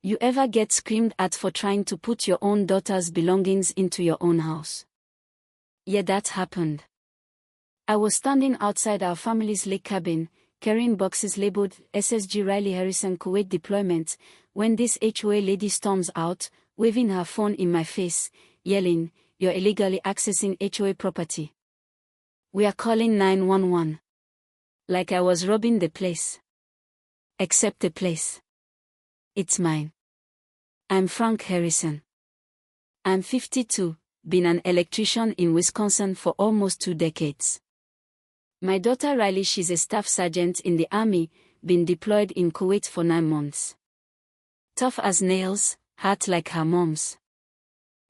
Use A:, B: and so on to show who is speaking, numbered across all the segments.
A: You ever get screamed at for trying to put your own daughter's belongings into your own house? Yeah, that happened. I was standing outside our family's lake cabin, carrying boxes labeled SSG Riley Harrison Kuwait deployment, when this HOA lady storms out, waving her phone in my face, yelling, "You're illegally accessing HOA property. We are calling 911. Like I was robbing the place. Except the place. It's mine. I'm Frank Harrison. I'm 52, been an electrician in Wisconsin for almost 2 decades. My daughter Riley, she's a staff sergeant in the Army, been deployed in Kuwait for 9 months. Tough as nails, heart like her mom's.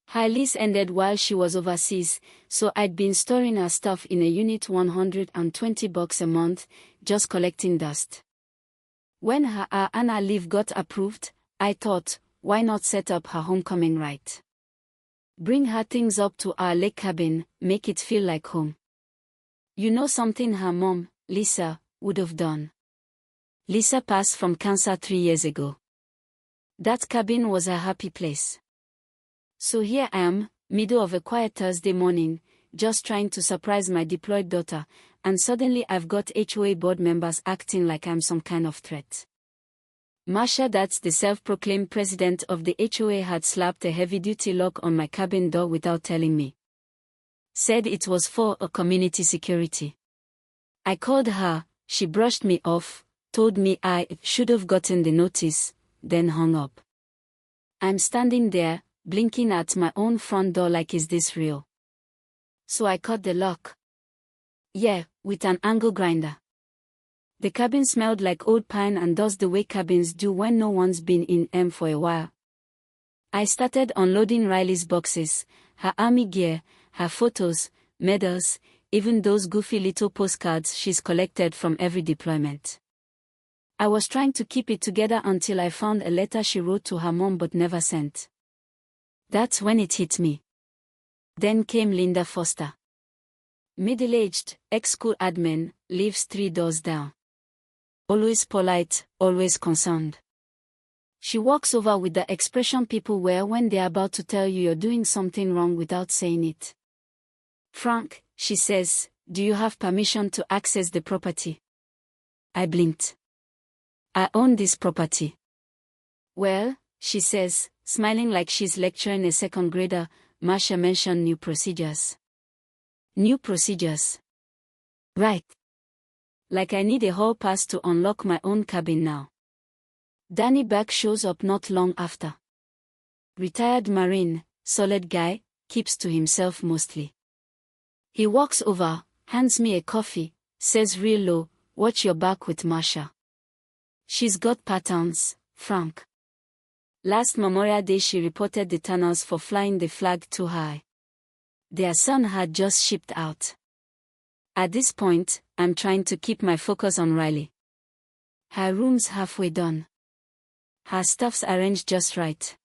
A: Her lease ended while she was overseas, so I'd been storing her stuff in a unit $120 a month, just collecting dust. When her Anna leave got approved, I thought, why not set up her homecoming right? Bring her things up to our lake cabin, make it feel like home. You know something her mom, Lisa, would have done? Lisa passed from cancer 3 years ago. That cabin was a happy place. So here I am, middle of a quiet Thursday morning, just trying to surprise my deployed daughter, and suddenly I've got HOA board members acting like I'm some kind of threat. Marsha, that's the self-proclaimed president of the HOA, had slapped a heavy-duty lock on my cabin door without telling me. Said it was for a community security. I called her, she brushed me off, told me I should have gotten the notice, then hung up. I'm standing there, blinking at my own front door like, is this real? So I cut the lock. Yeah, with an angle grinder. The cabin smelled like old pine and dust, the way cabins do when no one's been in them for a while. I started unloading Riley's boxes, her army gear, her photos, medals, even those goofy little postcards she's collected from every deployment. I was trying to keep it together until I found a letter she wrote to her mom but never sent. That's when it hit me. Then came Linda Foster. Middle-aged, ex-school admin, lives 3 doors down. Always polite, always concerned. She walks over with the expression people wear when they're about to tell you you're doing something wrong without saying it. Frank, she says, do you have permission to access the property? I blinked. I own this property. Well, she says, smiling like she's lecturing a second grader, Marsha mentioned new procedures. New procedures. Right. Like I need a hall pass to unlock my own cabin now. Danny Beck shows up not long after. Retired Marine, solid guy, keeps to himself mostly. He walks over, hands me a coffee, says real low, watch your back with Marsha. She's got patterns, Frank. Last Memorial Day she reported the tunnels for flying the flag too high. Their son had just shipped out. At this point, I'm trying to keep my focus on Riley. Her room's halfway done. Her stuff's arranged just right.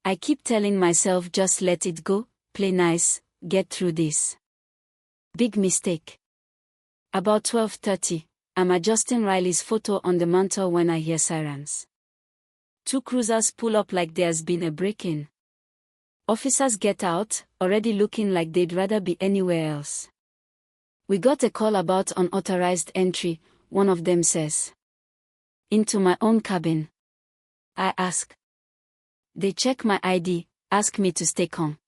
A: I keep telling myself just let it go, play nice, get through this. Big mistake. About 12:30, I'm adjusting Riley's photo on the mantle when I hear sirens. 2 cruisers pull up like there's been a break-in. Officers get out, already looking like they'd rather be anywhere else. We got a call about unauthorized entry, one of them says. Into my own cabin. I ask. They check my ID, ask me to stay calm.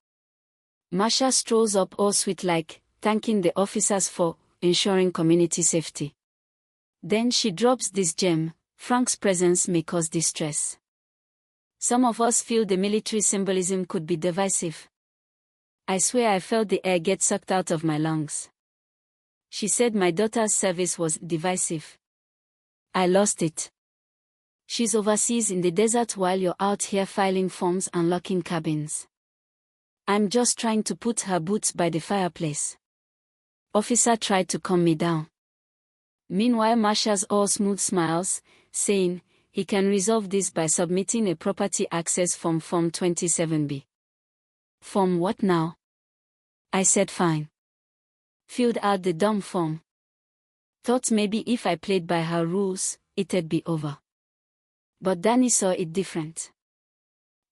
A: Marsha strolls up all sweet like, thanking the officers for ensuring community safety. Then she drops this gem, Frank's presence may cause distress. Some of us feel the military symbolism could be divisive. I swear I felt the air get sucked out of my lungs. She said my daughter's service was divisive. I lost it. She's overseas in the desert while you're out here filing forms and locking cabins. I'm just trying to put her boots by the fireplace. Officer tried to calm me down. Meanwhile Marsha's all smooth smiles, saying, he can resolve this by submitting a property access form, Form 27B. Form what now? I said fine. Filled out the dumb form. Thought maybe if I played by her rules, it'd be over. But Danny saw it different.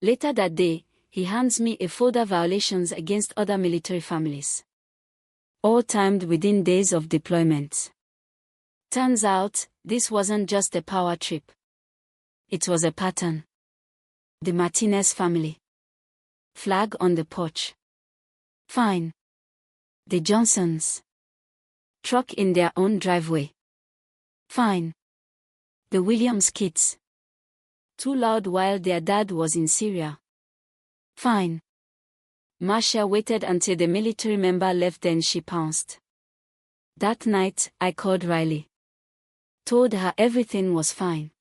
A: Later that day, he hands me a folder violations against other military families. All timed within days of deployment. Turns out, this wasn't just a power trip. It was a pattern. The Martinez family. Flag on the porch. Fine. The Johnsons. Truck in their own driveway. Fine. The Williams kids. Too loud while their dad was in Syria. Fine. Marcia waited until the military member left, then she pounced. That night, I called Riley. Told her everything was fine.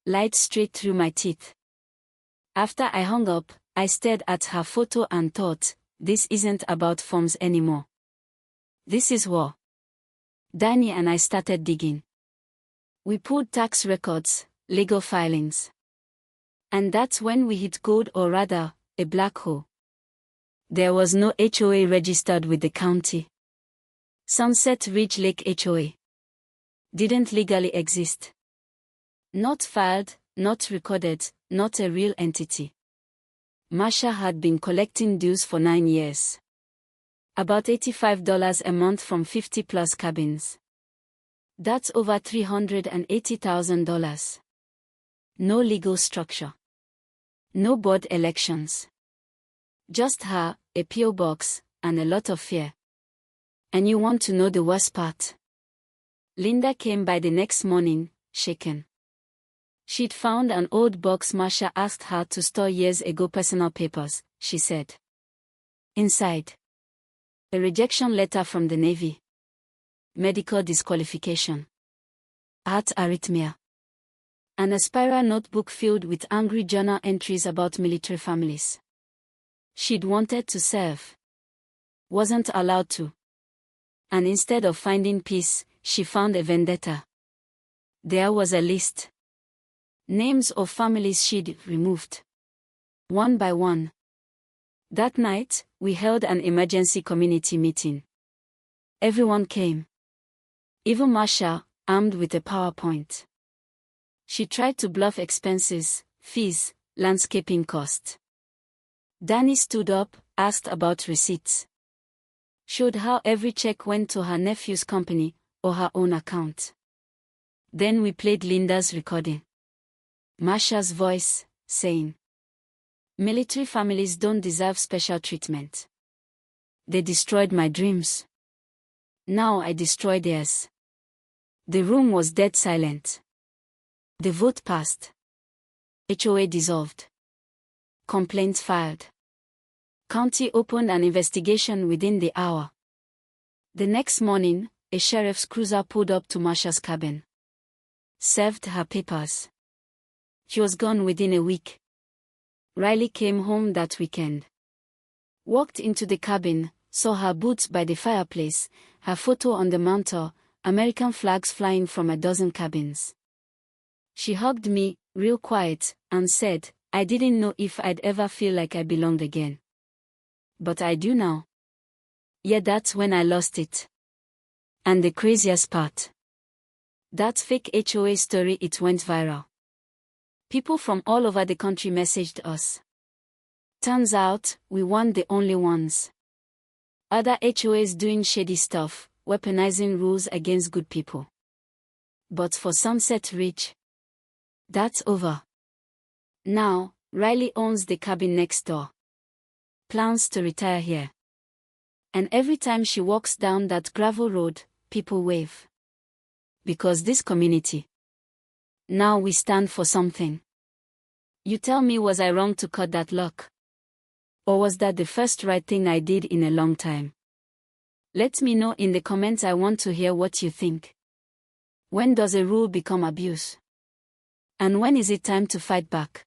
A: Light straight through my teeth. After I hung up, I stared at her photo and thought, this isn't about forms anymore. This is war. Danny and I started digging. We pulled tax records, legal filings. And that's when we hit gold, or rather, a black hole. There was no HOA registered with the county. Sunset Ridge Lake HOA didn't legally exist. Not filed, not recorded, not a real entity. Marcia had been collecting dues for 9 years. About $85 a month from 50-plus cabins. That's over $380,000. No legal structure. No board elections. Just her, a P.O. box, and a lot of fear. And you want to know the worst part? Linda came by the next morning, shaken. She'd found an old box Marcia asked her to store years ago. Personal papers, she said. Inside. A rejection letter from the Navy. Medical disqualification. Heart arrhythmia. And a spiral notebook filled with angry journal entries about military families. She'd wanted to serve. Wasn't allowed to. And instead of finding peace, she found a vendetta. There was a list. Names of families she'd removed. One by one. That night, we held an emergency community meeting. Everyone came. Even Marcia, armed with a PowerPoint. She tried to bluff expenses, fees, landscaping costs. Danny stood up, asked about receipts. Showed how every check went to her nephew's company, or her own account. Then we played Linda's recording. Marcia's voice, saying, military families don't deserve special treatment. They destroyed my dreams. Now I destroy theirs. The room was dead silent. The vote passed. HOA dissolved. Complaints filed. County opened an investigation within the hour. The next morning, a sheriff's cruiser pulled up to Marcia's cabin. Served her papers. She was gone within a week. Riley came home that weekend. Walked into the cabin, saw her boots by the fireplace, her photo on the mantel, American flags flying from a dozen cabins. She hugged me, real quiet, and said, I didn't know if I'd ever feel like I belonged again. But I do now. Yeah, that's when I lost it. And the craziest part. That fake HOA story, it went viral. People from all over the country messaged us. Turns out, we weren't the only ones. Other HOAs doing shady stuff, weaponizing rules against good people. But for Sunset Ridge, that's over. Now, Riley owns the cabin next door. Plans to retire here. And every time she walks down that gravel road, people wave. Because this community. Now we stand for something. You tell me, was I wrong to cut that lock? Or was that the first right thing I did in a long time? Let me know in the comments. I want to hear what you think. When does a rule become abuse? And when is it time to fight back?